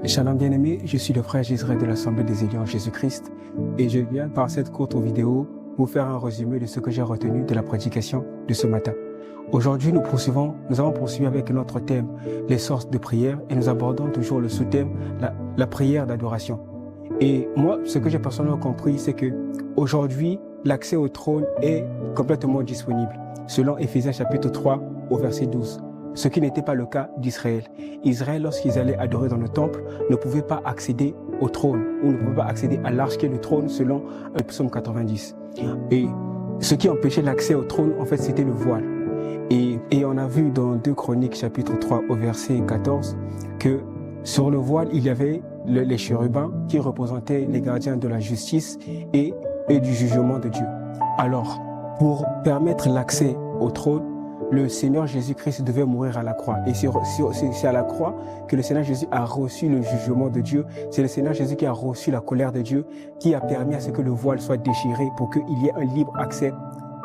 Shalom bien-aimé, je suis le frère Gisraël de l'Assemblée des Éliens en Jésus-Christ et je viens par cette courte vidéo vous faire un résumé de ce que j'ai retenu de la prédication de ce matin. Aujourd'hui, nous avons poursuivi avec notre thème, les sources de prière, et nous abordons toujours le sous-thème, la prière d'adoration. Et moi, ce que j'ai personnellement compris, c'est que aujourd'hui, l'accès au trône est complètement disponible, selon Éphésiens chapitre 3 au verset 12. Ce qui n'était pas le cas d'Israël. Israël, lorsqu'ils allaient adorer dans le temple, ne pouvait pas accéder au trône, ou ne pouvait pas accéder à l'arche qui est le trône, selon le psaume 90. Et ce qui empêchait l'accès au trône, en fait, c'était le voile. Et on a vu dans 2 Chroniques, chapitre 3, au verset 14, que sur le voile, il y avait les chérubins qui représentaient les gardiens de la justice et du jugement de Dieu. Alors, pour permettre l'accès au trône, le Seigneur Jésus-Christ devait mourir à la croix. Et c'est à la croix que le Seigneur Jésus a reçu le jugement de Dieu. C'est le Seigneur Jésus qui a reçu la colère de Dieu, qui a permis à ce que le voile soit déchiré pour qu'il y ait un libre accès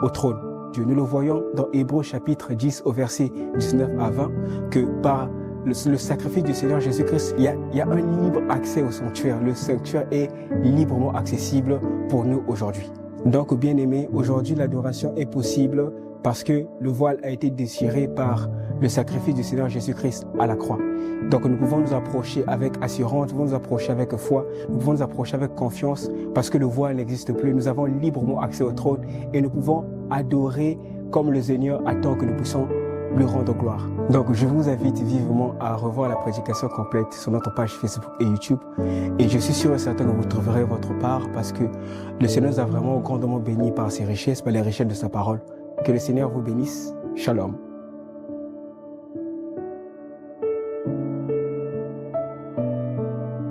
au trône. Nous le voyons dans Hébreux chapitre 10 au verset 19 à 20, que par le sacrifice du Seigneur Jésus-Christ, il y a un libre accès au sanctuaire. Le sanctuaire est librement accessible pour nous aujourd'hui. Donc, bien-aimés, aujourd'hui, l'adoration est possible parce que le voile a été déchiré par le sacrifice du Seigneur Jésus-Christ à la croix. Donc nous pouvons nous approcher avec assurance, nous pouvons nous approcher avec foi, nous pouvons nous approcher avec confiance parce que le voile n'existe plus. Nous avons librement accès au trône et nous pouvons adorer comme le Seigneur attend que nous puissions lui rendre gloire. Donc je vous invite vivement à revoir la prédication complète sur notre page Facebook et YouTube. Et je suis sûr et certain que vous trouverez votre part parce que le Seigneur nous a vraiment grandement bénis par ses richesses, par les richesses de sa parole. Que le Seigneur vous bénisse. Shalom.